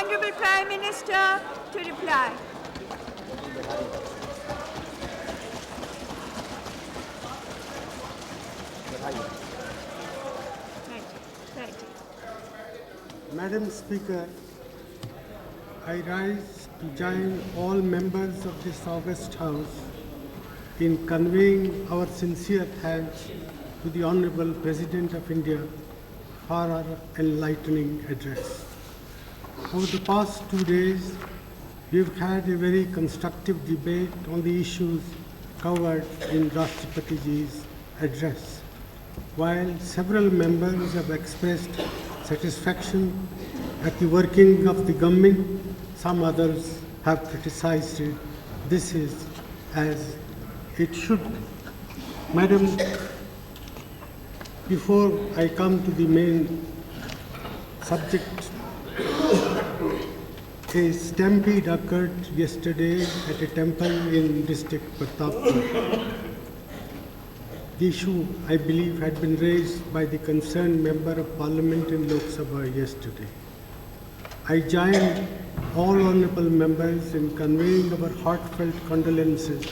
Honourable Prime Minister to reply. Thank you. Madam Speaker, I rise to join all members of this august House in conveying our sincere thanks to the Honourable President of India for our enlightening address. Over the past 2 days, we've had a very constructive debate on the issues covered in Rashtrapati Ji's address. While several members have expressed satisfaction at the working of the government, some others have criticized it. This is as it should be. Madam, before I come to the main subject, a stampede occurred yesterday at a temple in district Pratapgarh. The issue, I believe, had been raised by the concerned member of parliament in Lok Sabha yesterday. I join all honourable members in conveying our heartfelt condolences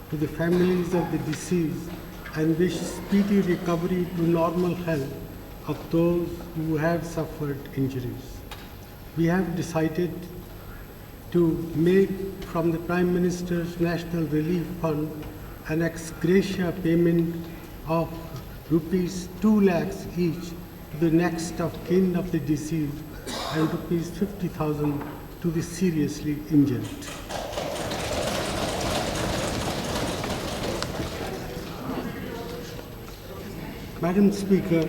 to the families of the deceased and wish speedy recovery to normal health of those who have suffered injuries. We have decided to make from the Prime Minister's National Relief Fund an ex gratia payment of rupees 2 lakhs each to the next of kin of the deceased and rupees 50,000 to the seriously injured. Madam Speaker,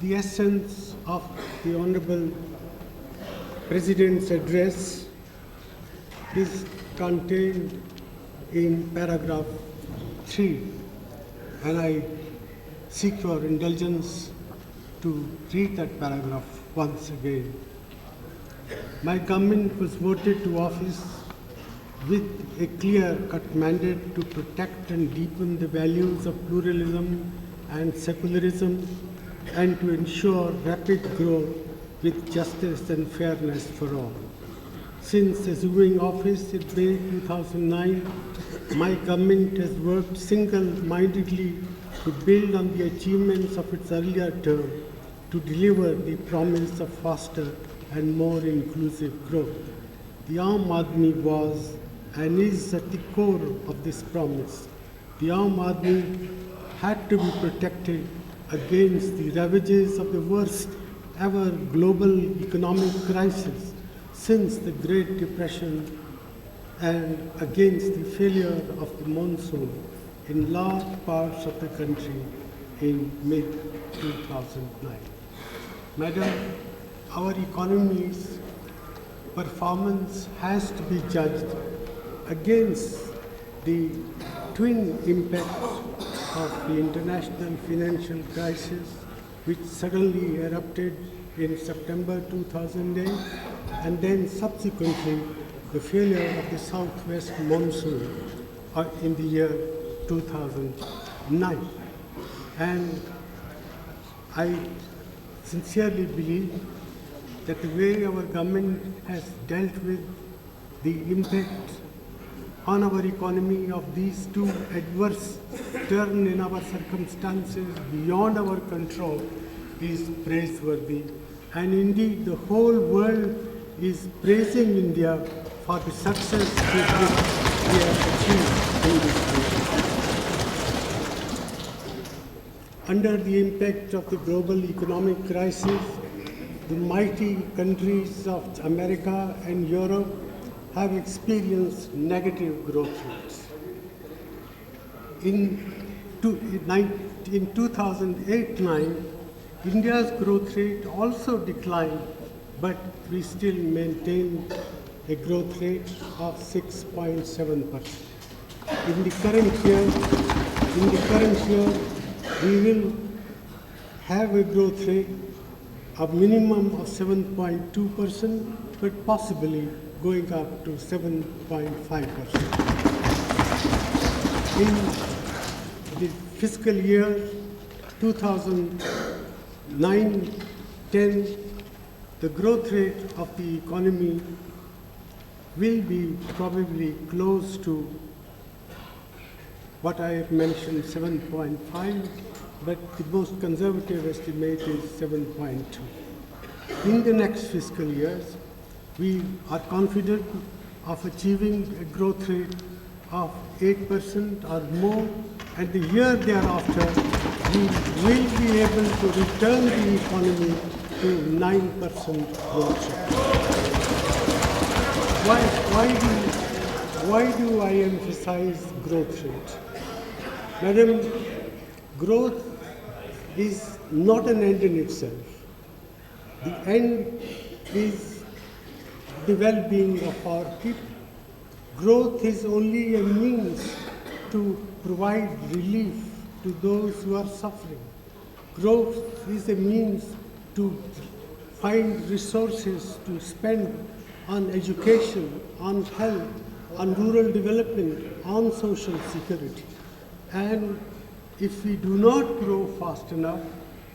the essence of the Honourable President's address is contained in paragraph 3, and I seek your indulgence to read that paragraph once again. My government was voted to office with a clear-cut mandate to protect and deepen the values of pluralism and secularism and to ensure rapid growth with justice and fairness for all. Since assuming office in May 2009, my government has worked single-mindedly to build on the achievements of its earlier term to deliver the promise of faster and more inclusive growth. The Aam Aadmi was and is at the core of this promise. The Aam Aadmi had to be protected against the ravages of the worst ever global economic crisis since the Great Depression and against the failure of the monsoon in large parts of the country in mid-2009. Madam, our economy's performance has to be judged against the twin impacts of the international financial crisis which suddenly erupted in September 2008 and then subsequently the failure of the southwest monsoon in the year 2009. And I sincerely believe that the way our government has dealt with the impact on our economy of these two adverse turn in our circumstances beyond our control is praiseworthy. And indeed, the whole world is praising India for the success with which we have achieved in this field. Under the impact of the global economic crisis, the mighty countries of America and Europe have experienced negative growth rates. In 2008-9, India's growth rate also declined, but we still maintain a growth rate of 6.7%. In the current year, we will have a growth rate of minimum of 7.2%, but possibly going up to 7.5%. In the fiscal year 2009-10, the growth rate of the economy will be probably close to what I have mentioned, 7.5, but the most conservative estimate is 7.2. In the next fiscal years, we are confident of achieving a growth rate of 8% or more, and the year thereafter, we will be able to return the economy to 9% growth rate. Why do I emphasize growth rate? Madam, growth is not an end in itself. The end is the well-being of our people. Growth is only a means to provide relief to those who are suffering. Growth is a means to find resources to spend on education, on health, on rural development, on social security. And if we do not grow fast enough,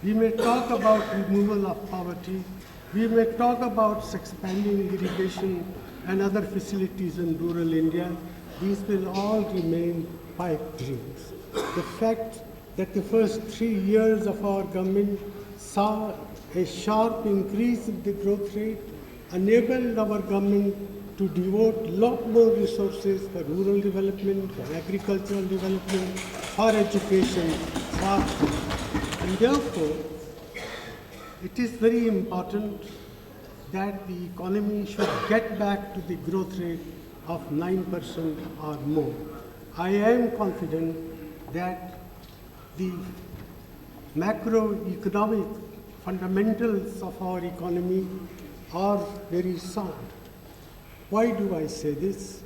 we may talk about removal of poverty, we may talk about expanding irrigation and other facilities in rural India. These will all remain pipe dreams. The fact that the first 3 years of our government saw a sharp increase in the growth rate enabled our government to devote a lot more resources for rural development, for agricultural development, for education, and therefore, it is very important that the economy should get back to the growth rate of 9% or more. I am confident that the macroeconomic fundamentals of our economy are very sound. Why do I say this?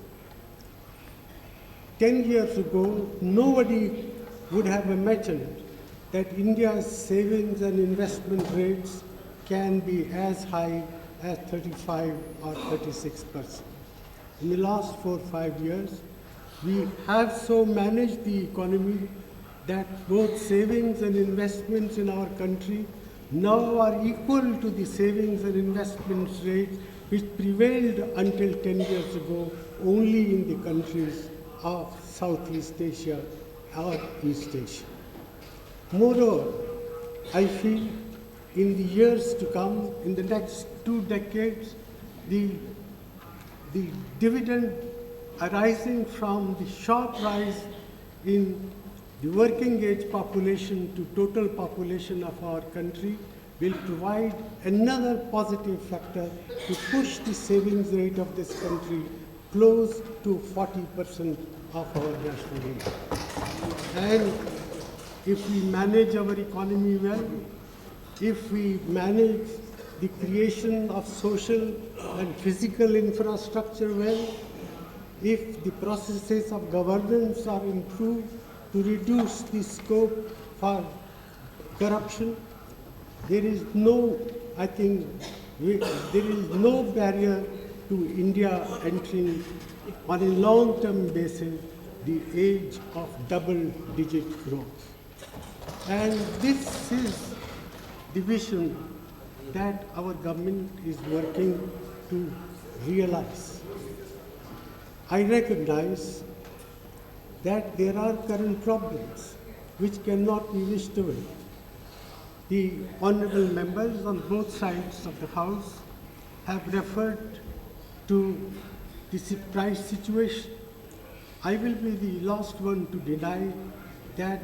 10 years ago, nobody would have imagined that India's savings and investment rates can be as high as 35 or 36%. In the last 4 or 5 years, we have so managed the economy that both savings and investments in our country now are equal to the savings and investments rate which prevailed until 10 years ago only in the countries of Southeast Asia or East Asia. Moreover, I feel in the years to come, in the next 2 decades, the dividend arising from the sharp rise in the working age population to total population of our country will provide another positive factor to push the savings rate of this country close to 40% of our national income. And if we manage our economy well, if we manage the creation of social and physical infrastructure well, if the processes of governance are improved to reduce the scope for corruption, there is no, there is no barrier to India entering on a long-term basis the age of double-digit growth. And this is the vision that our government is working to realize. I recognize that there are current problems which cannot be wished away. The honorable members on both sides of the House have referred to the price situation. I will be the last one to deny that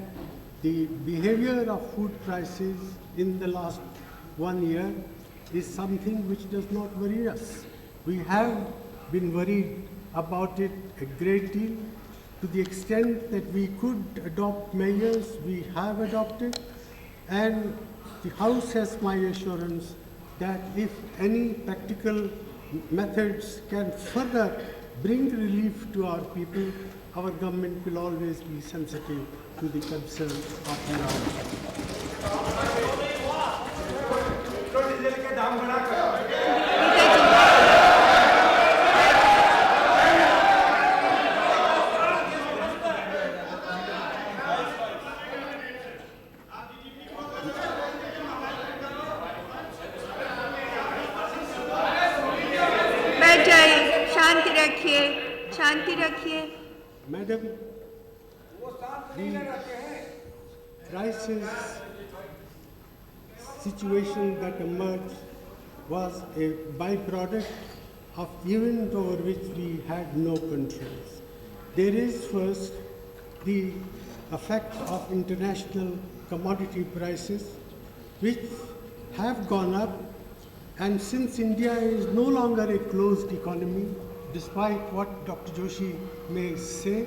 the behavior of food prices in the last 1 year is something which does not worry us. We have been worried about it a great deal. To the extent that we could adopt measures, we have adopted, and the House has my assurance that if any practical methods can further bring relief to our people, our government will always be sensitive to the concerns of the शांति रखिए, शांति रखिए। Madam, the crisis situation that emerged was a byproduct of event over which we had no controls. There is first the effect of international commodity prices, which have gone up, and since India is no longer a closed economy, despite what Dr. Joshi may say,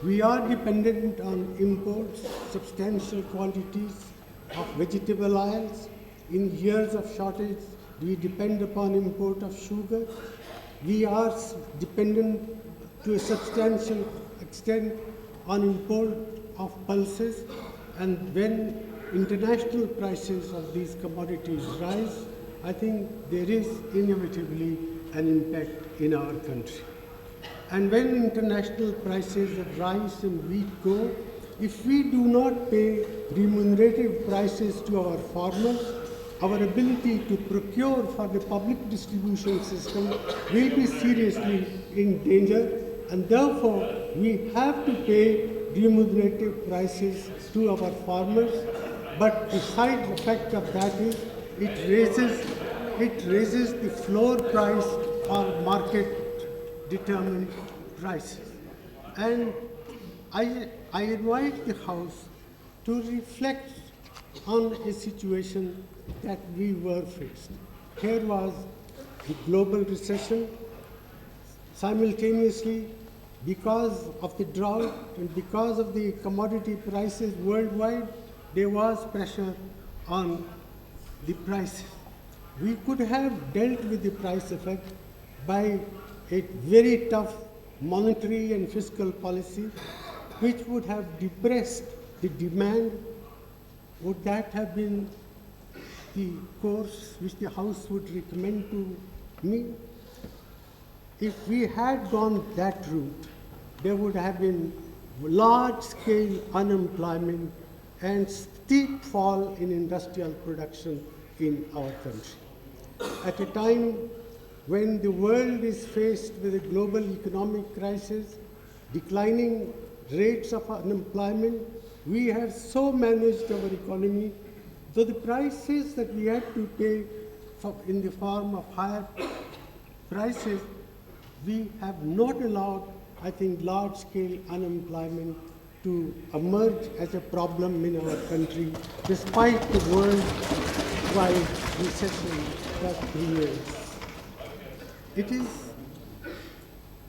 we are dependent on imports, substantial quantities of vegetable oils. In years of shortage, we depend upon import of sugar. We are dependent to a substantial extent on import of pulses, and when international prices of these commodities rise, I think there is inevitably an impact in our country. And when international prices of rice and wheat go, if we do not pay remunerative prices to our farmers, our ability to procure for the public distribution system will be seriously in danger, and therefore we have to pay remunerative prices to our farmers. But the side effect of that is it raises the floor price or market determined prices. And I invite the House to reflect on a situation that we were faced. Here was the global recession. Simultaneously, because of the drought and because of the commodity prices worldwide, there was pressure on the prices. We could have dealt with the price effect by a very tough monetary and fiscal policy, which would have depressed the demand. Would that have been the course which the House would recommend to me? If we had gone that route, there would have been large-scale unemployment and steep fall in industrial production in our country. At a time when the world is faced with a global economic crisis, declining rates of unemployment, we have so managed our economy, so the prices that we had to pay in the form of higher prices, we have not allowed, I think, large-scale unemployment to emerge as a problem in our country, despite the worldwide recession that prevails. It is,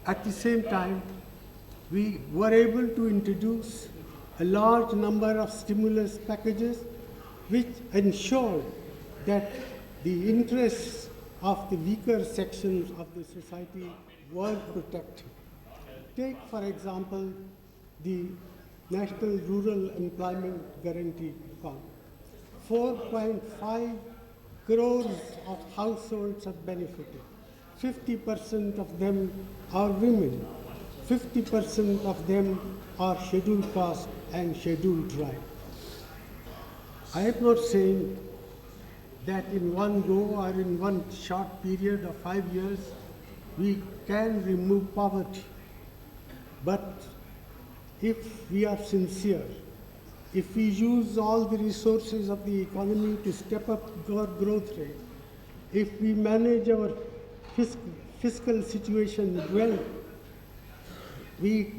at the same time, we were able to introduce a large number of stimulus packages which ensured that the interests of the weaker sections of the society were protected. Take, for example, the National Rural Employment Guarantee Fund. 4.5 crores of households have benefited. 50% of them are women. 50% of them are scheduled caste and scheduled tribe. I am not saying that in one go or in one short period of 5 years we can remove poverty. But if we are sincere, if we use all the resources of the economy to step up our growth rate, if we manage our fiscal situation well, we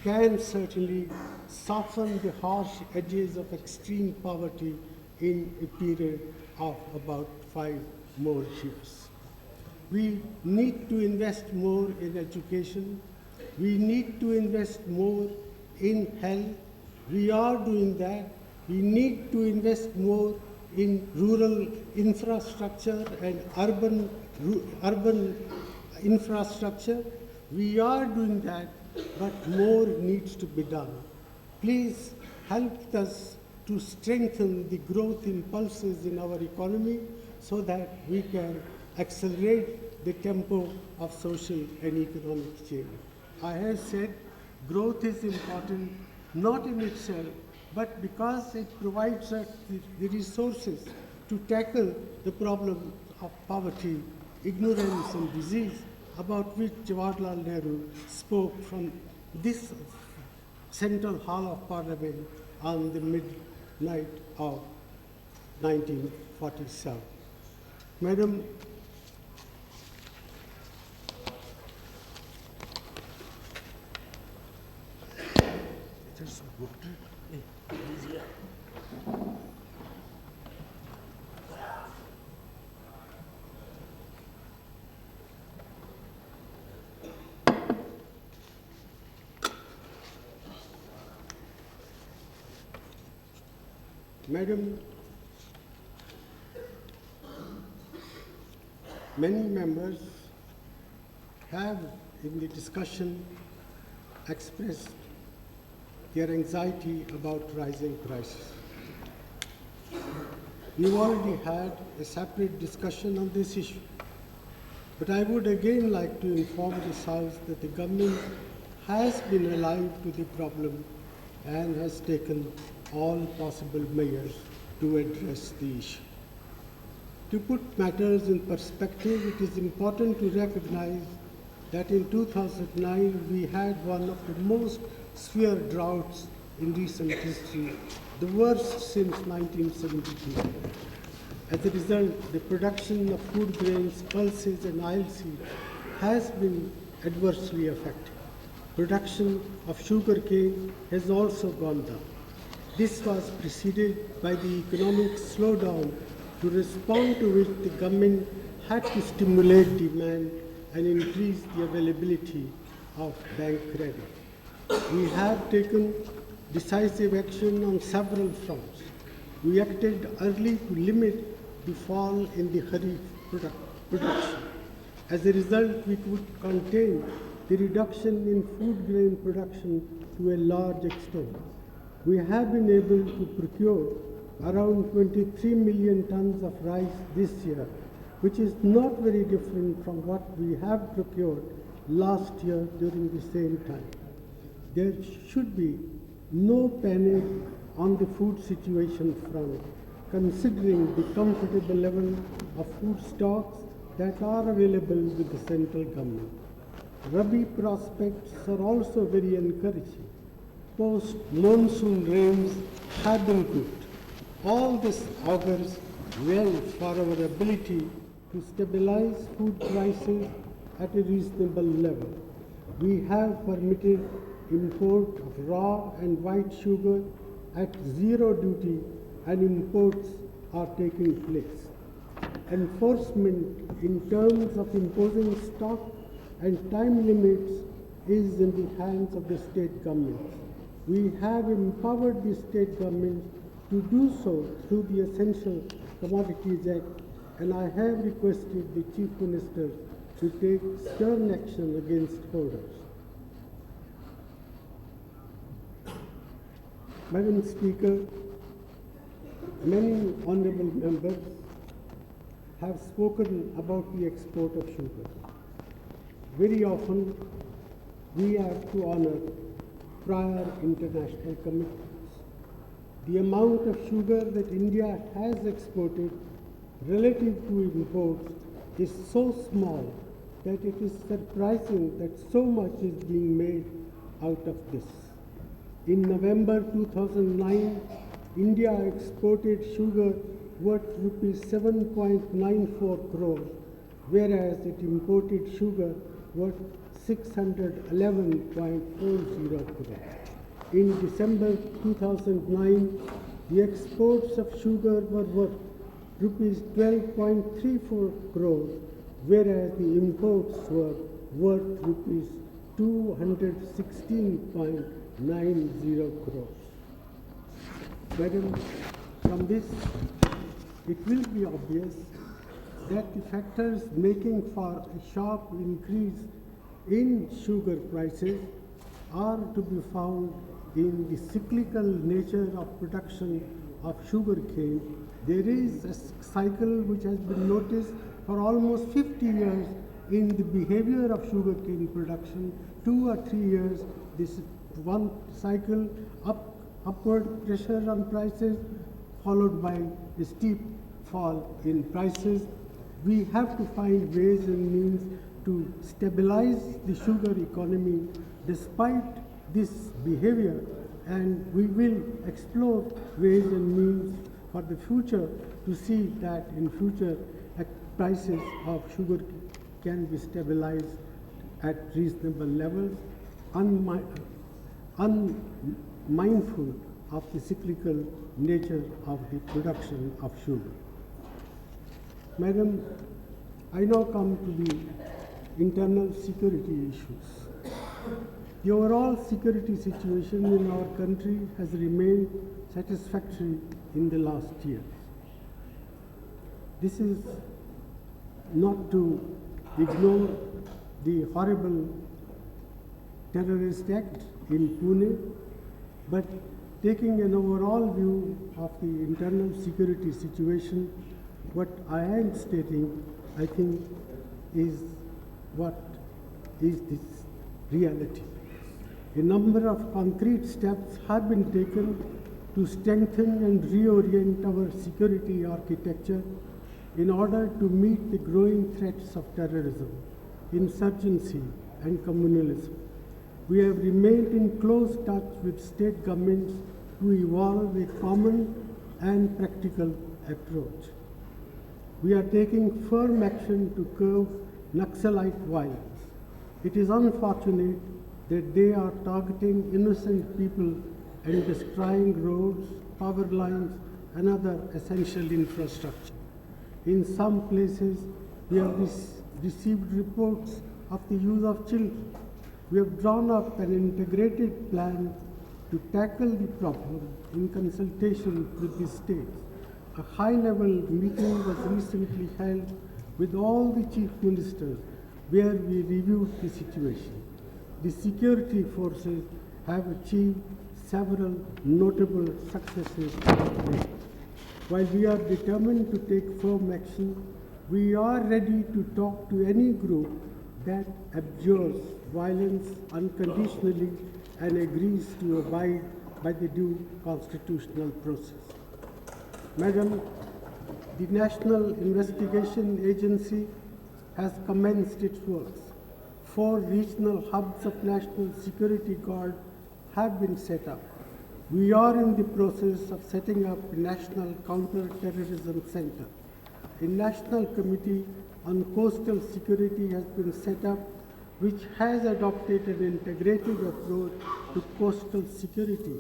can certainly soften the harsh edges of extreme poverty in a period of about 5 more years. We need to invest more in education. We need to invest more in health. We are doing that. We need to invest more in rural infrastructure and urban infrastructure. We are doing that, but more needs to be done. Please help us to strengthen the growth impulses in our economy so that we can accelerate the tempo of social and economic change. I have said growth is important, not in itself, but because it provides us the resources to tackle the problem of poverty, ignorance, and disease. about which Jawaharlal Nehru spoke from this Central Hall of Parliament on the midnight of 1947. Madam, there's some water. Madam, many members have in the discussion expressed their anxiety about rising prices. We've already had a separate discussion on this issue, but I would again like to inform this House that the government has been alive to the problem and has taken all possible measures to address the issue. To put matters in perspective, it is important to recognize that in 2009 we had one of the most severe droughts in recent history, the worst since 1972. As a result, the production of food grains, pulses and oilseed has been adversely affected. Production of sugarcane has also gone down. This was preceded by the economic slowdown, to respond to which the government had to stimulate demand and increase the availability of bank credit. We have taken decisive action on several fronts. We acted early to limit the fall in the kharif production. As a result, we could contain the reduction in food grain production to a large extent. We have been able to procure around 23 million tons of rice this year, which is not very different from what we have procured last year during the same time. There should be no panic on the food situation front, considering the comfortable level of food stocks that are available with the central government. Rabi prospects are also very encouraging. Post-monsoon rains have been good. All this augurs well for our ability to stabilize food prices at a reasonable level. We have permitted import of raw and white sugar at zero duty, and imports are taking place. Enforcement in terms of imposing stock and time limits is in the hands of the state governments. We have empowered the state governments to do so through the Essential Commodities Act, and I have requested the Chief Minister to take stern action against holders. Madam Speaker, many honourable members have spoken about the export of sugar. Very often, we have to honour prior international commitments. The amount of sugar that India has exported relative to imports is so small that it is surprising that so much is being made out of this. In November 2009, India exported sugar worth rupees 7.94 crores, whereas it imported sugar worth 611.40 crores. In December 2009, the exports of sugar were worth rupees 12.34 crores, whereas the imports were worth rupees 216.90 crores. Madam, from this, it will be obvious that the factors making for a sharp increase in sugar prices are to be found in the cyclical nature of production of sugar cane. There is a cycle which has been noticed for almost 50 years in the behavior of sugar cane production. 2 or 3 years, this one cycle, upward pressure on prices, followed by a steep fall in prices. We have to find ways and means to stabilize the sugar economy despite this behavior, and we will explore ways and means for the future to see that in future prices of sugar can be stabilized at reasonable levels, unmindful of the cyclical nature of the production of sugar. Madam, I now come to the internal security issues. The overall security situation in our country has remained satisfactory in the last years. This is not to ignore the horrible terrorist act in Pune, but taking an overall view of the internal security situation, what I am stating, I think, is what is this reality. A number of concrete steps have been taken to strengthen and reorient our security architecture in order to meet the growing threats of terrorism, insurgency, and communalism. We have remained in close touch with state governments to evolve a common and practical approach. We are taking firm action to curb Naxalite violence. It is unfortunate that they are targeting innocent people and destroying roads, power lines, and other essential infrastructure. In some places, we have received reports of the use of children. We have drawn up an integrated plan to tackle the problem in consultation with the states. A high-level meeting was recently held with all the chief ministers where we reviewed the situation. The security forces have achieved several notable successes today. While we are determined to take firm action, we are ready to talk to any group that abjures violence unconditionally and agrees to abide by the due constitutional process. Madam, the National Investigation Agency has commenced its works. 4 regional hubs of National Security Guard have been set up. We are in the process of setting up a National Counter-Terrorism Center. A National Committee on Coastal Security has been set up, which has adopted an integrated approach to coastal security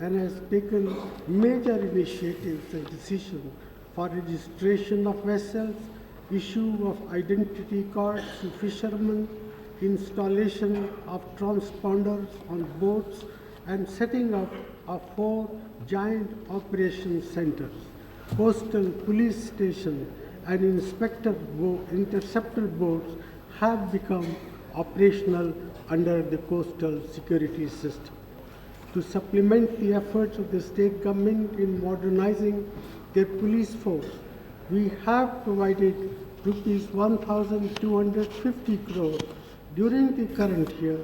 and has taken major initiatives and decisions for registration of vessels, issue of identity cards to fishermen, installation of transponders on boats, and setting up of 4 giant operation centers. Coastal police station and interceptor boats have become operational under the coastal security system. To supplement the efforts of the state government in modernizing their police force, we have provided rupees 1,250 crore during the current year,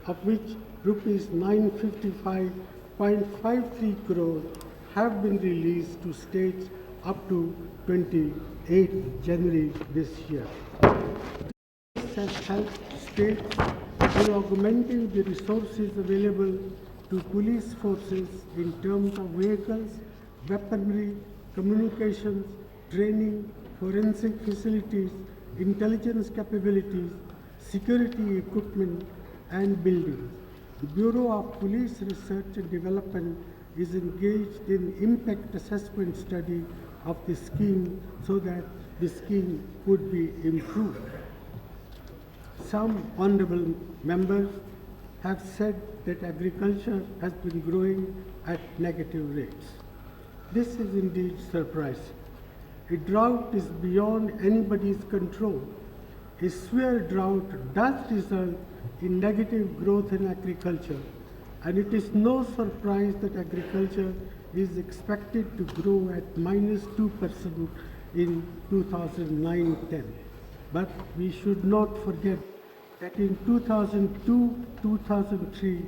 of which rupees 955.53 crore have been released to states up to 28 January this year. This has helped states in augmenting the resources available to police forces in terms of vehicles, weaponry, communications, training, forensic facilities, intelligence capabilities, security equipment, and buildings. The Bureau of Police Research and Development is engaged in impact assessment study of the scheme so that the scheme could be improved. Some honorable members have said that agriculture has been growing at negative rates. This is indeed surprising. A drought is beyond anybody's control. A severe drought does result in negative growth in agriculture, and it is no surprise that agriculture is expected to grow at -2% in 2009-10. But we should not forget that in 2002-2003,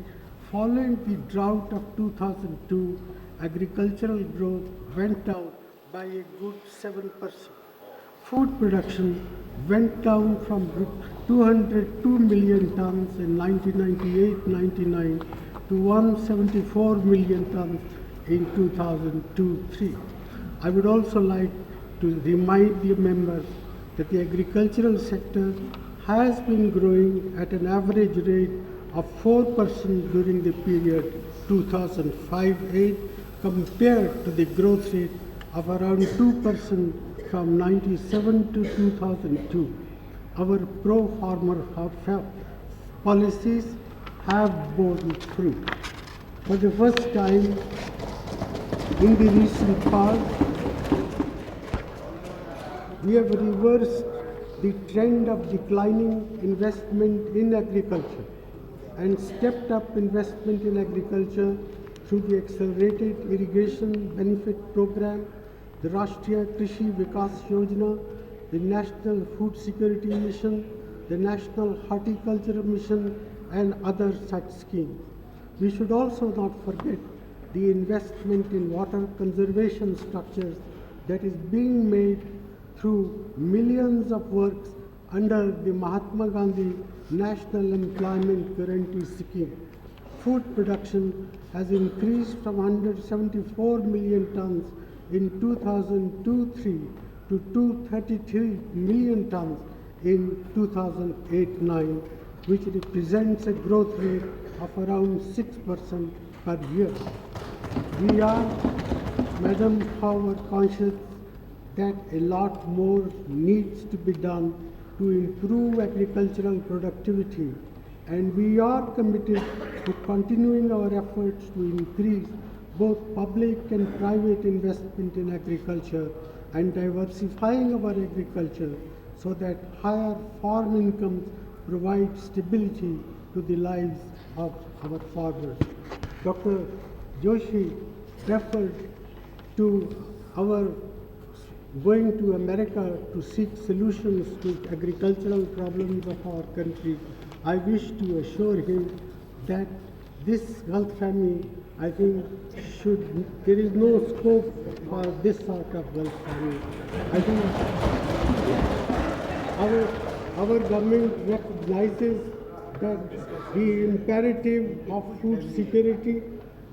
following the drought of 2002, agricultural growth went down by a good 7%. Food production went down from 202 million tons in 1998-99 to 174 million tons in 2002-03. I would also like to remind the members that the agricultural sector has been growing at an average rate of 4% during the period 2005-08 compared to the growth rate of around 2% from 97 to 2002. Our pro-farmer policies have borne fruit. For the first time in the recent past, we have reversed the trend of declining investment in agriculture and stepped up investment in agriculture through the Accelerated Irrigation Benefit Program, the Rashtriya Krishi Vikas Yojana, the National Food Security Mission, the National Horticulture Mission, and other such schemes. We should also not forget the investment in water conservation structures that is being made through millions of works under the Mahatma Gandhi National Employment Guarantee Scheme. Food production has increased from 174 million tons in 2002-03 to 233 million tons in 2008-09, which represents a growth rate of around 6% per year. We are, Madam, however, conscious that a lot more needs to be done to improve agricultural productivity, and we are committed to continuing our efforts to increase both public and private investment in agriculture and diversifying our agriculture so that higher farm incomes provide stability to the lives of our farmers. Dr. Joshi referred to our going to America to seek solutions to agricultural problems of our country. I wish to assure him that this Gulf family, I think, there is no scope for this sort of Gulf family. I think our government recognizes that the imperative of food security,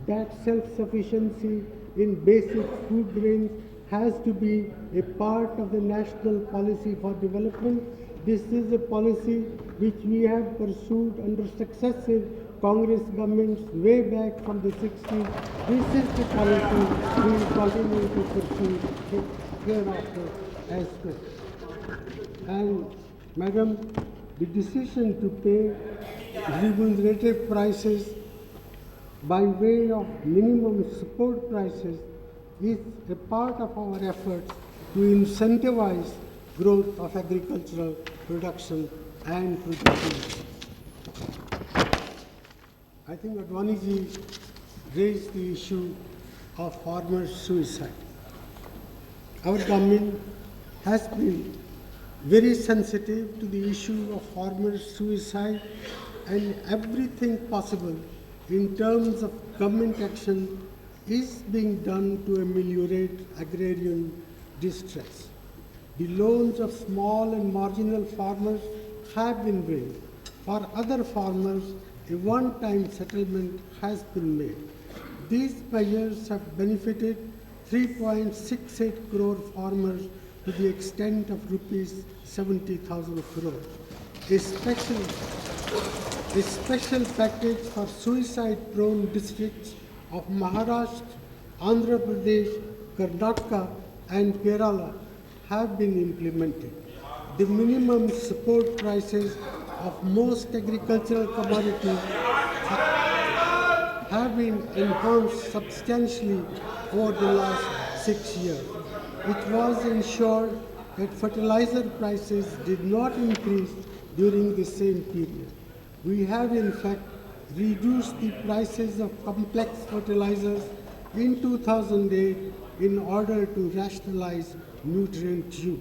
that self-sufficiency in basic food grains has to be a part of the national policy for development. This is a policy which we have pursued under successive Congress governments way back from the 60s. This is the policy we will continue to pursue hereafter as well. And Madam, the decision to pay remunerative prices by way of minimum support prices is a part of our efforts to incentivize growth of agricultural production and productivity. I think Advaniji raised the issue of farmers' suicide. Our government has been very sensitive to the issue of farmers' suicide, and everything possible in terms of government action is being done to ameliorate agrarian distress. The loans of small and marginal farmers have been waived. For other farmers, a one-time settlement has been made. These measures have benefited 3.68 crore farmers to the extent of rupees 70,000 crore. A special package for suicide-prone districts of Maharashtra, Andhra Pradesh, Karnataka, and Kerala have been implemented. The minimum support prices of most agricultural commodities have been enhanced substantially over the last 6 years. It was ensured that fertilizer prices did not increase during the same period. We have in fact reduced the prices of complex fertilizers in 2008 in order to rationalize nutrient use.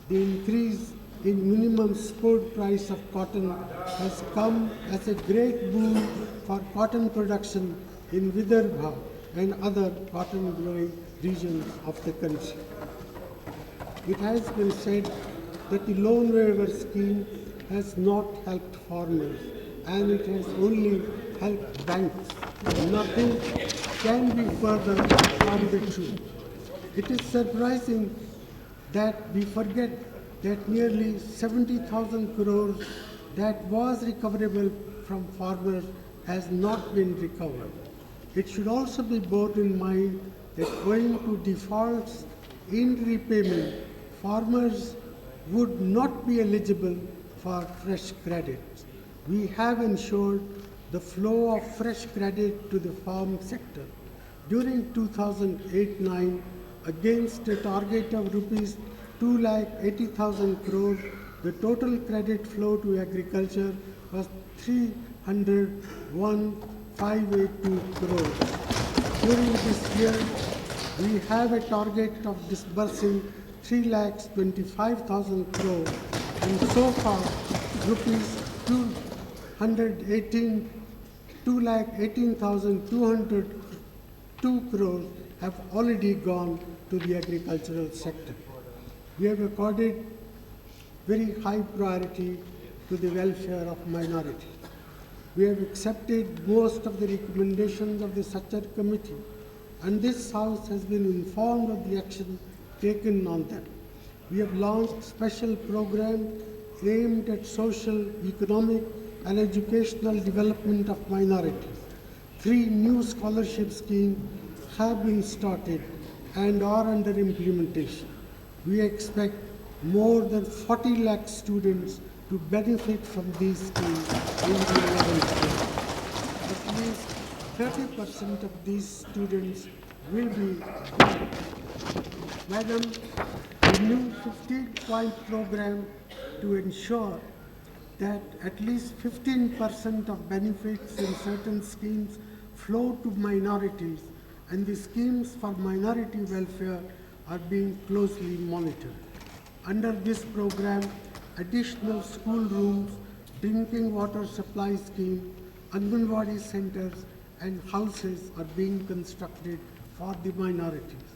The increase in minimum support price of cotton has come as a great boon for cotton production in Vidarbha and other cotton growing regions of the country. It has been said that the loan waiver scheme has not helped farmers and it has only helped banks. Nothing can be further from the truth. It is surprising that we forget that nearly 70,000 crores that was recoverable from farmers has not been recovered. It should also be borne in mind that owing to defaults in repayment, farmers would not be eligible for fresh credit. We have ensured the flow of fresh credit to the farm sector. During 2008-9, against a target of rupees 2,80,000 crores, the total credit flow to agriculture was 301,582 crores. During this year, we have a target of disbursing 3,25,000 crores, and so far, rupees 218,202 crores have already gone to the agricultural sector. We have accorded very high priority to the welfare of minorities. We have accepted most of the recommendations of the Sachar Committee, and this House has been informed of the action taken on them. We have launched special programs aimed at social, economic, and educational development of minorities. 3 new scholarship schemes have been started and are under implementation. We expect more than 40 lakh students to benefit from these schemes in the 11th grade. At least 30% of these students will be women. Madam, the new 15-point program to ensure that at least 15% of benefits in certain schemes flow to minorities, and the schemes for minority welfare are being closely monitored. Under this program, additional school rooms, drinking water supply scheme, Anganwadi centers, and houses are being constructed for the minorities.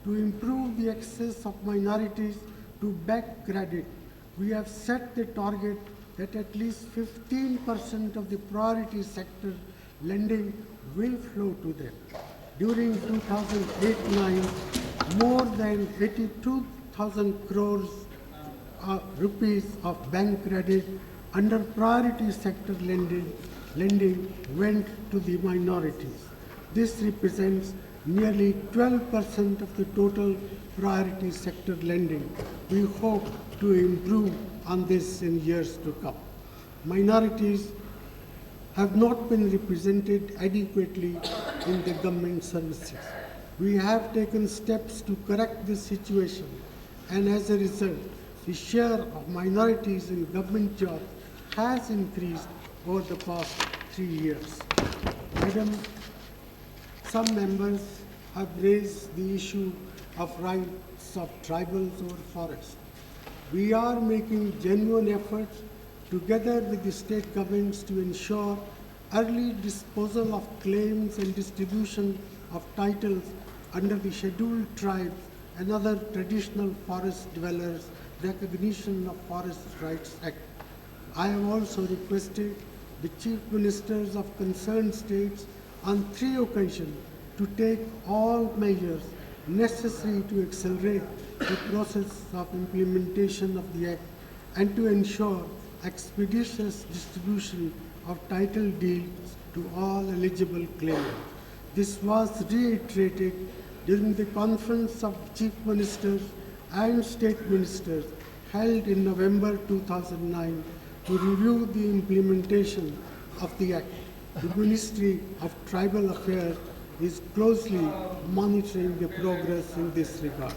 To improve the access of minorities to back credit, we have set the target that at least 15% of the priority sector lending will flow to them. During 2008-9, more than 82,000 crores rupees of bank credit under priority sector lending went to the minorities. This represents nearly 12% of the total priority sector lending. We hope to improve on this in years to come. Minorities have not been represented adequately in the government services. We have taken steps to correct this situation, and as a result, the share of minorities in government jobs has increased over the past 3 years. Madam, some members have raised the issue of rights of tribals over forests. We are making genuine efforts together with the state governments to ensure early disposal of claims and distribution of titles under the Scheduled Tribes and other traditional forest dwellers Recognition of Forest Rights Act. I have also requested the Chief Ministers of concerned states on 3 occasions to take all measures necessary to accelerate the process of implementation of the Act and to ensure expeditious distribution of title deeds to all eligible claimants. This was reiterated during the conference of Chief Ministers and State Ministers held in November 2009 to review the implementation of the Act. The Ministry of Tribal Affairs is closely monitoring the progress in this regard.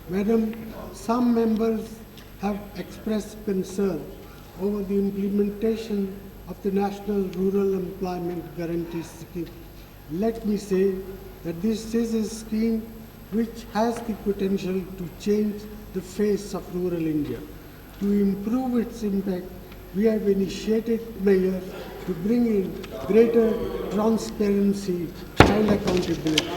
Madam, some members have expressed concern over the implementation of the National Rural Employment Guarantee Scheme. Let me say that this is a scheme which has the potential to change the face of rural India. To improve its impact, we have initiated measures to bring in greater transparency and accountability.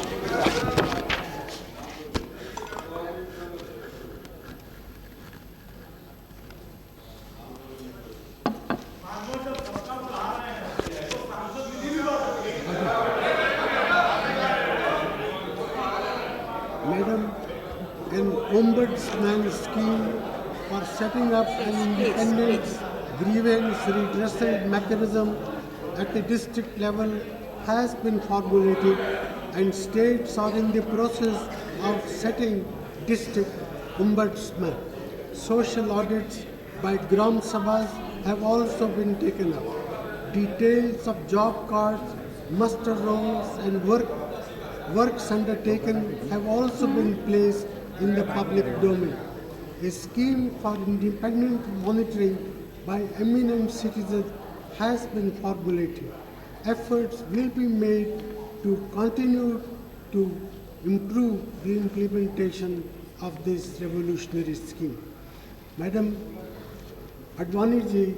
Ombudsman scheme for setting up an independent Please. grievance redressal mechanism at the district level has been formulated, and states are in the process of setting district ombudsman. Social audits by Gram Sabhas have also been taken up. Details of job cards, muster rolls, and works undertaken have also been placed in the public domain. A scheme for independent monitoring by eminent citizens has been formulated. Efforts will be made to continue to improve the implementation of this revolutionary scheme. Madam Advani ji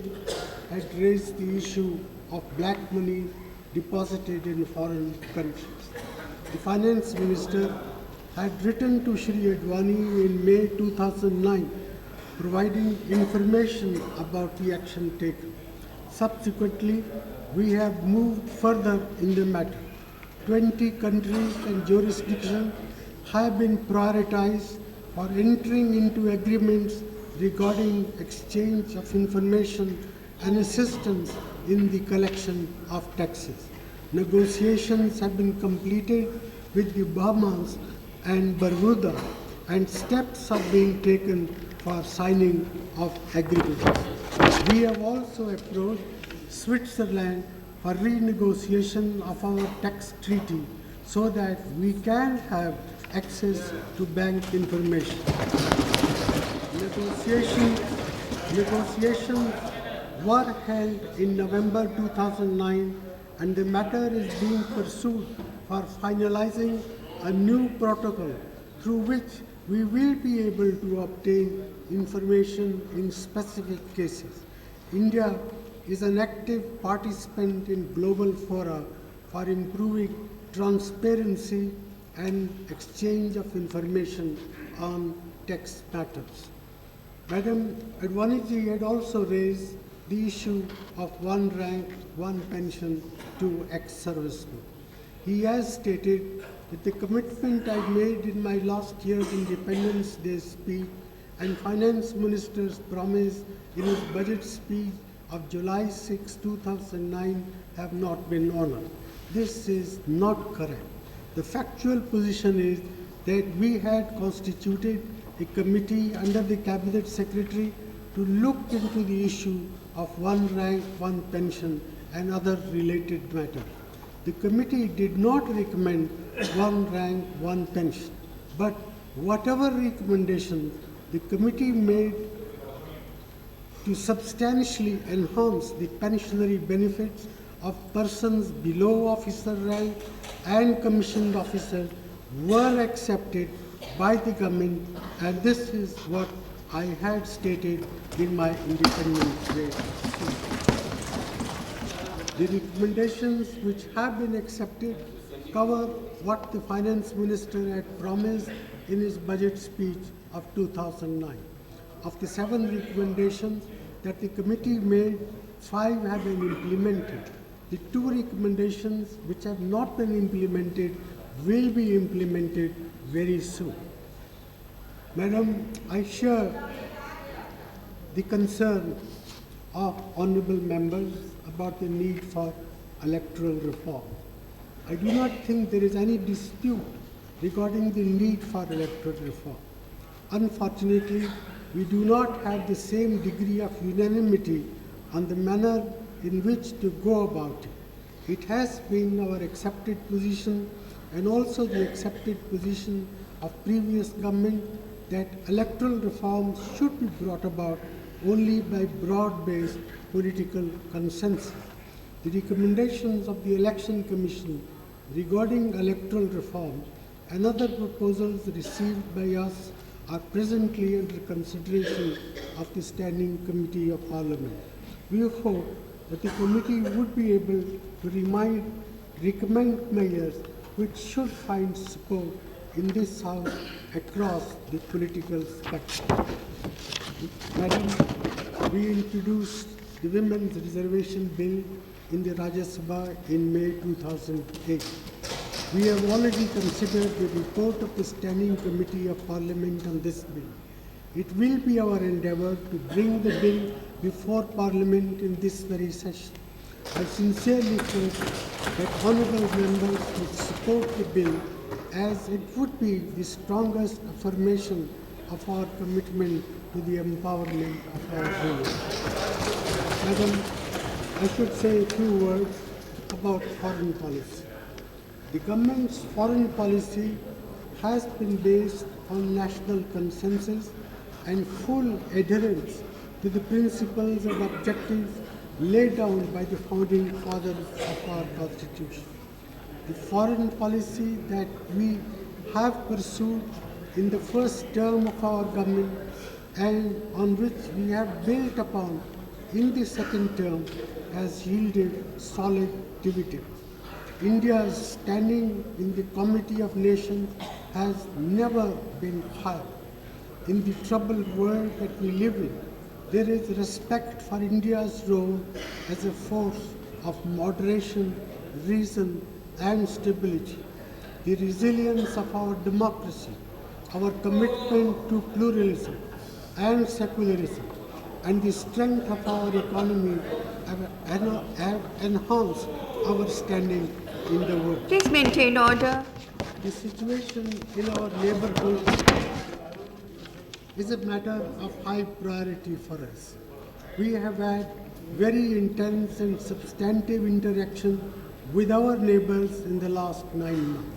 had raised the issue of black money deposited in foreign countries. The finance minister had written to Shri Advani in May 2009 providing information about the action taken. Subsequently, we have moved further in the matter. 20 countries and jurisdictions have been prioritized for entering into agreements regarding exchange of information and assistance in the collection of taxes. Negotiations have been completed with the Bahamas and Bermuda, and steps are being taken for signing of agreements. We have also approached Switzerland for renegotiation of our tax treaty so that we can have access to bank information. Negotiations were held in November 2009, and the matter is being pursued for finalizing a new protocol through which we will be able to obtain information in specific cases. India is an active participant in global fora for improving transparency and exchange of information on tax matters. Madam Advani ji had also raised the issue of one rank, one pension to ex-servicemen. He has stated that the commitment I made in my last year's Independence Day speech and Finance Minister's promise in his budget speech of July 6, 2009 have not been honored. This is not correct. The factual position is that we had constituted a committee under the Cabinet Secretary to look into the issue of one rank, one pension and other related matters. The committee did not recommend one rank, one pension, but whatever recommendations the committee made to substantially enhance the pensionary benefits of persons below officer rank and commissioned officers were accepted by the government, and this is what I had stated in my Independence Day speech. The recommendations which have been accepted cover what the Finance Minister had promised in his budget speech of 2009. Of the 7 recommendations that the committee made, 5 have been implemented. The 2 recommendations which have not been implemented will be implemented very soon. Madam, I share the concern of honourable members about the need for electoral reform. I do not think there is any dispute regarding the need for electoral reform. Unfortunately, we do not have the same degree of unanimity on the manner in which to go about it. It has been our accepted position and also the accepted position of previous government that electoral reforms should be brought about only by broad-based political consensus. The recommendations of the Election Commission regarding electoral reform and other proposals received by us are presently under consideration of the Standing Committee of Parliament. We hope that the committee would be able to recommend measures which should find support in this House across the political spectrum. Madam, we introduced the Women's Reservation Bill in the Rajya Sabha in May 2008. We have already considered the report of the Standing Committee of Parliament on this bill. It will be our endeavour to bring the bill before Parliament in this very session. I sincerely hope that honourable members would support the bill, as it would be the strongest affirmation of our commitment to the empowerment of our women. Madam, I should say a few words about foreign policy. The government's foreign policy has been based on national consensus and full adherence to the principles and objectives laid down by the founding fathers of our Constitution. The foreign policy that we have pursued in the first term of our government and on which we have built upon in the second term has yielded solid dividends. India's standing in the Committee of Nations has never been higher. In the troubled world that we live in, there is respect for India's role as a force of moderation, reason, and stability. The resilience of our democracy, our commitment to pluralism and secularism, and the strength of our economy have enhanced our standing in the world. Please maintain order. The situation in our neighborhood is a matter of high priority for us. We have had very intense and substantive interaction with our neighbors in the last 9 months.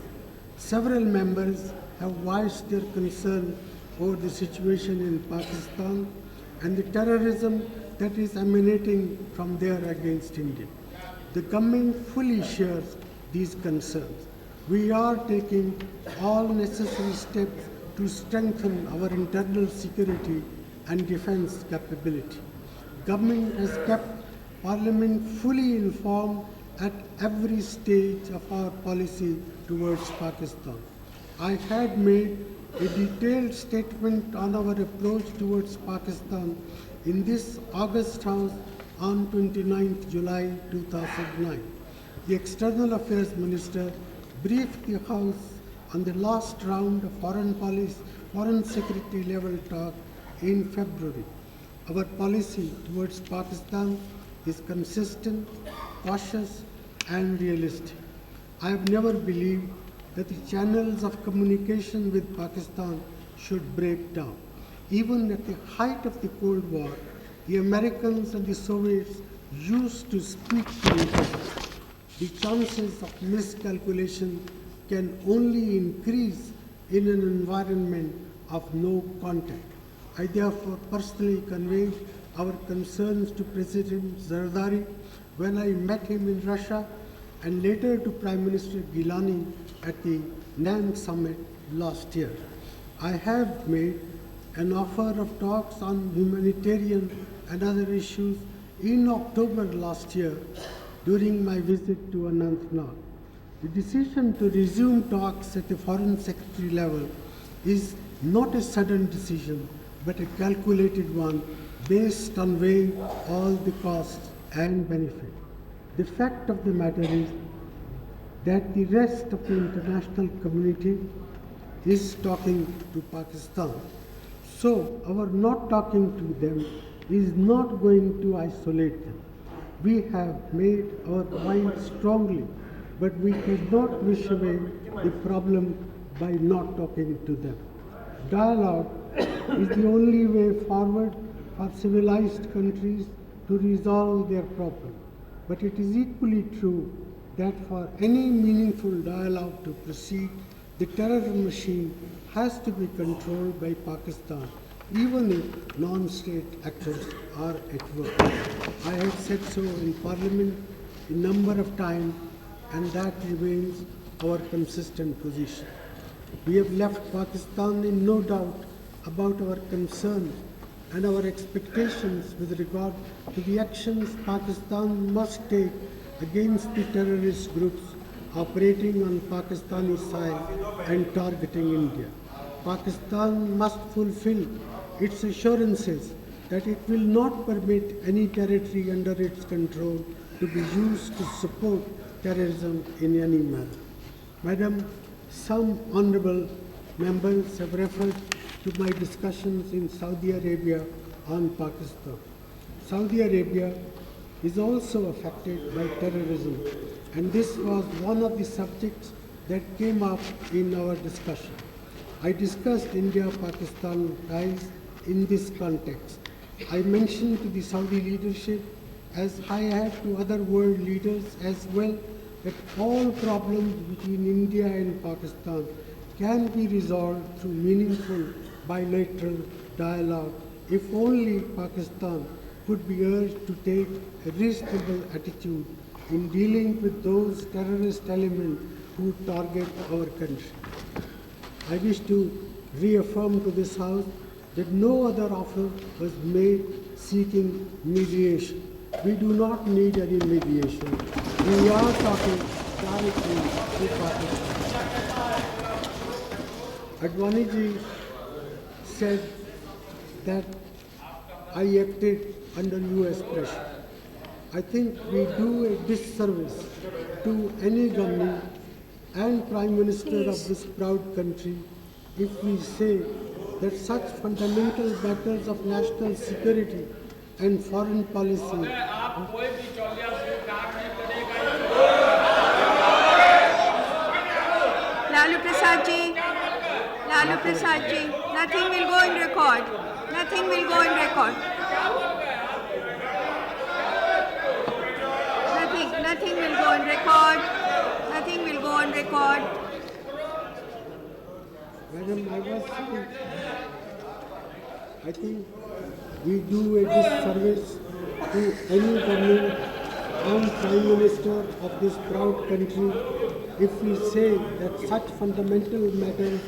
Several members have voiced their concern over the situation in Pakistan and the terrorism that is emanating from there against India. The government fully shares these concerns. We are taking all necessary steps to strengthen our internal security and defense capability. Government has kept Parliament fully informed at every stage of our policy towards Pakistan. I had made a detailed statement on our approach towards Pakistan in this August House on 29th July 2009. The External Affairs Minister briefed the House on the last round of foreign secretary level talk in February. Our policy towards Pakistan is consistent, cautious, and realistic. I have never believed that the channels of communication with Pakistan should break down. Even at the height of the Cold War, the Americans and the Soviets used to speak to each other. The chances of miscalculation can only increase in an environment of no contact. I therefore personally conveyed our concerns to President Zardari when I met him in Russia, and later to Prime Minister Gilani at the NAM summit last year. I have made an offer of talks on humanitarian and other issues in October last year during my visit to Anantnag. The decision to resume talks at the Foreign Secretary level is not a sudden decision, but a calculated one based on weighing all the costs and benefits. The fact of the matter is that the rest of the international community is talking to Pakistan. So our not talking to them is not going to isolate them. We have made our point strongly, but we cannot wish away the problem by not talking to them. Dialogue is the only way forward for civilized countries to resolve their problem. But it is equally true that for any meaningful dialogue to proceed, the terror machine has to be controlled by Pakistan, even if non-state actors are at work. I have said so in Parliament a number of times, and that remains our consistent position. We have left Pakistan in no doubt about our concerns and our expectations with regard to the actions Pakistan must take against the terrorist groups operating on Pakistani soil and targeting India. Pakistan must fulfill its assurances that it will not permit any territory under its control to be used to support terrorism in any manner. Madam, some honorable members have referred to my discussions in Saudi Arabia on Pakistan. Saudi Arabia is also affected by terrorism, and this was one of the subjects that came up in our discussion. I discussed India-Pakistan ties in this context. I mentioned to the Saudi leadership, as I had to other world leaders as well, that all problems between India and Pakistan can be resolved through meaningful bilateral dialogue if only Pakistan could be urged to take a reasonable attitude in dealing with those terrorist elements who target our country. I wish to reaffirm to this House that no other offer was made seeking mediation. We do not need any mediation. We are talking directly to Pakistan. Advaniji said that I acted under US pressure. I think we do a disservice to any government and Prime Minister of this proud country if we say that such fundamental matters of national security and foreign policy Lalu Prasad ji, nothing will go in record. Nothing will go in record. Nothing will go on record. Nothing will go on record. Madam, I was saying, I think we do a disservice to any government and Prime Minister of this proud country if we say that such fundamental matters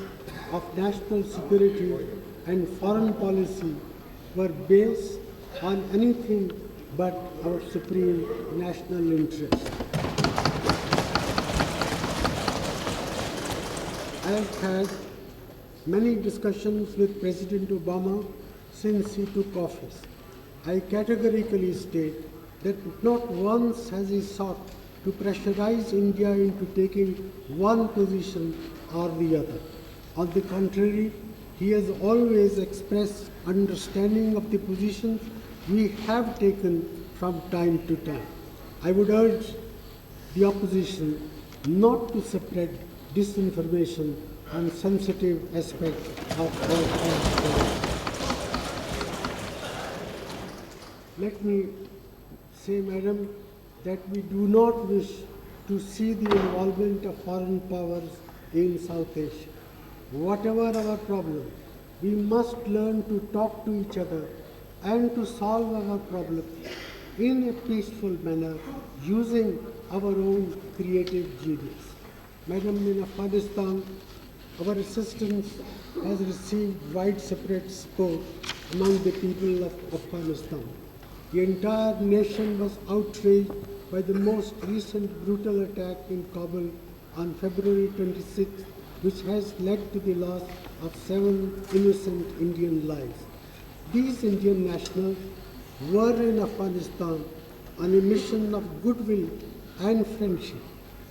of national security and foreign policy were based on anything but our supreme national interest. I have had many discussions with President Obama since he took office. I categorically state that not once has he sought to pressurize India into taking one position or the other. On the contrary, he has always expressed understanding of the positions we have taken from time to time. I would urge the opposition not to spread disinformation on sensitive aspects of our country. Let me say, Madam, that we do not wish to see the involvement of foreign powers in South Asia. Whatever our problem, we must learn to talk to each other and to solve our problems in a peaceful manner using our own creative genius. Madam, in Afghanistan, our assistance has received widespread support among the people of Afghanistan. The entire nation was outraged by the most recent brutal attack in Kabul on February 26, which has led to the loss of 7 innocent Indian lives. These Indian nationals were in Afghanistan on a mission of goodwill and friendship,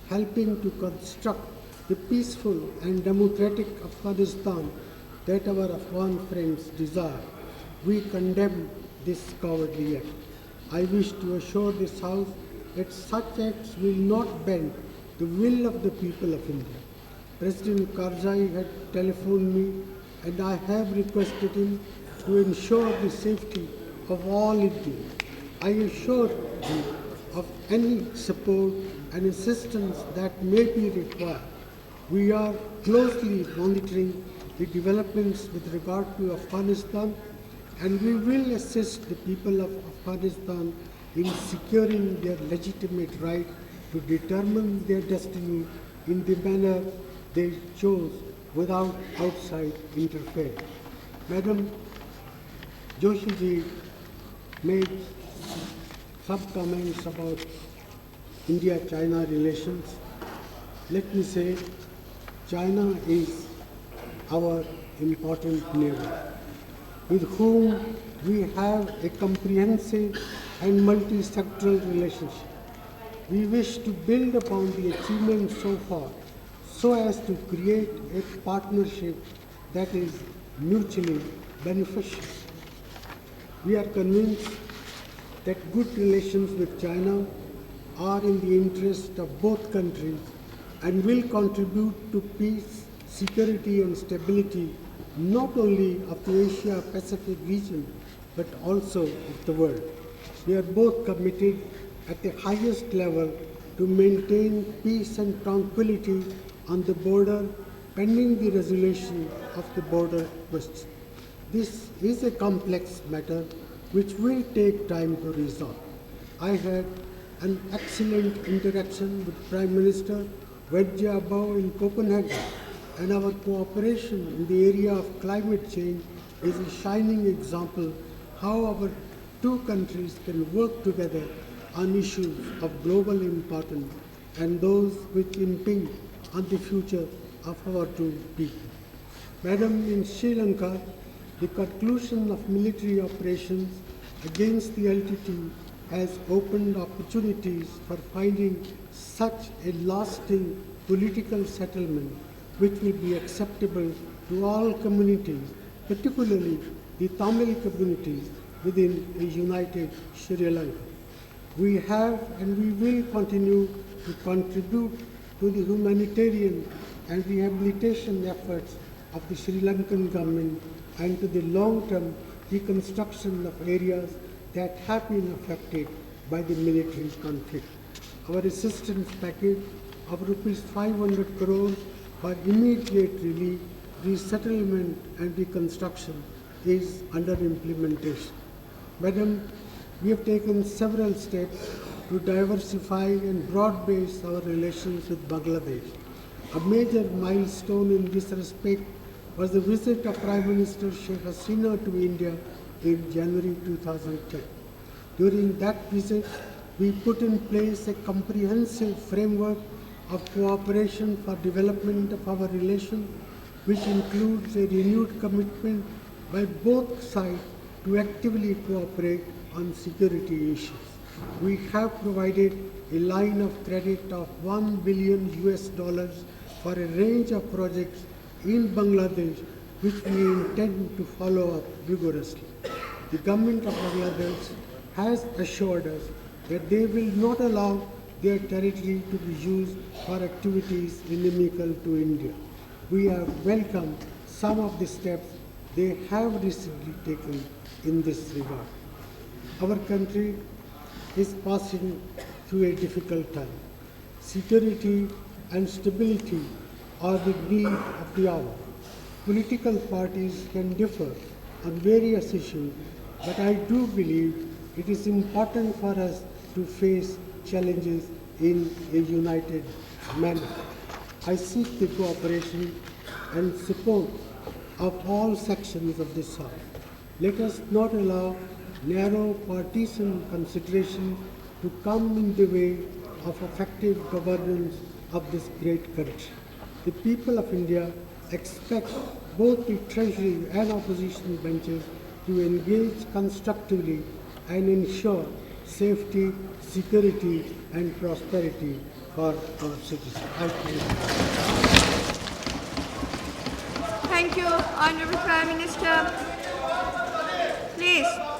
helping to construct the peaceful and democratic Afghanistan that our Afghan friends desire. We condemn this cowardly act. I wish to assure this House that such acts will not bend the will of the people of India. President Karzai had telephoned me and I have requested him to ensure the safety of all Indians. I assure him of any support and assistance that may be required. We are closely monitoring the developments with regard to Afghanistan, and we will assist the people of Afghanistan in securing their legitimate right to determine their destiny in the manner they chose without outside interference. Madam, Joshi ji made some comments about India-China relations. Let me say, China is our important neighbor, with whom we have a comprehensive and multi-sectoral relationship. We wish to build upon the achievements so far so as to create a partnership that is mutually beneficial. We are convinced that good relations with China are in the interest of both countries and will contribute to peace, security and stability not only of the Asia-Pacific region but also of the world. We are both committed at the highest level to maintain peace and tranquility on the border pending the resolution of the border question. This is a complex matter which will take time to resolve. I had an excellent interaction with Prime Minister Vedjabao in Copenhagen, and our cooperation in the area of climate change is a shining example how our two countries can work together on issues of global importance and those which impinge on the future of our two people. Madam, in Sri Lanka, the conclusion of military operations against the LTT has opened opportunities for finding such a lasting political settlement which will be acceptable to all communities, particularly the Tamil communities within a united Sri Lanka. We have and we will continue to contribute to the humanitarian and rehabilitation efforts of the Sri Lankan government and to the long-term reconstruction of areas that have been affected by the military conflict. Our assistance package of rupees 500 crores for immediate relief, resettlement and reconstruction is under implementation. Madam, we have taken several steps to diversify and broad-base our relations with Bangladesh. A major milestone in this respect was the visit of Prime Minister Sheikh Hasina to India in January 2010. During that visit, we put in place a comprehensive framework of cooperation for development of our relations, which includes a renewed commitment by both sides to actively cooperate on security issues. We have provided a line of credit of $1 billion for a range of projects in Bangladesh, which we intend to follow up vigorously. The government of Bangladesh has assured us that they will not allow their territory to be used for activities inimical to India. We have welcomed some of the steps they have recently taken in this regard. Our country is passing through a difficult time. Security and stability are the need of the hour. Political parties can differ on various issues, but I do believe it is important for us to face challenges in a united manner. I seek the cooperation and support of all sections of this House. Let us not allow narrow partisan consideration to come in the way of effective governance of this great country. The people of India expect both the Treasury and opposition benches to engage constructively and ensure safety, security and prosperity for our citizens. I thank you. Thank you, Honorable Prime Minister. Please.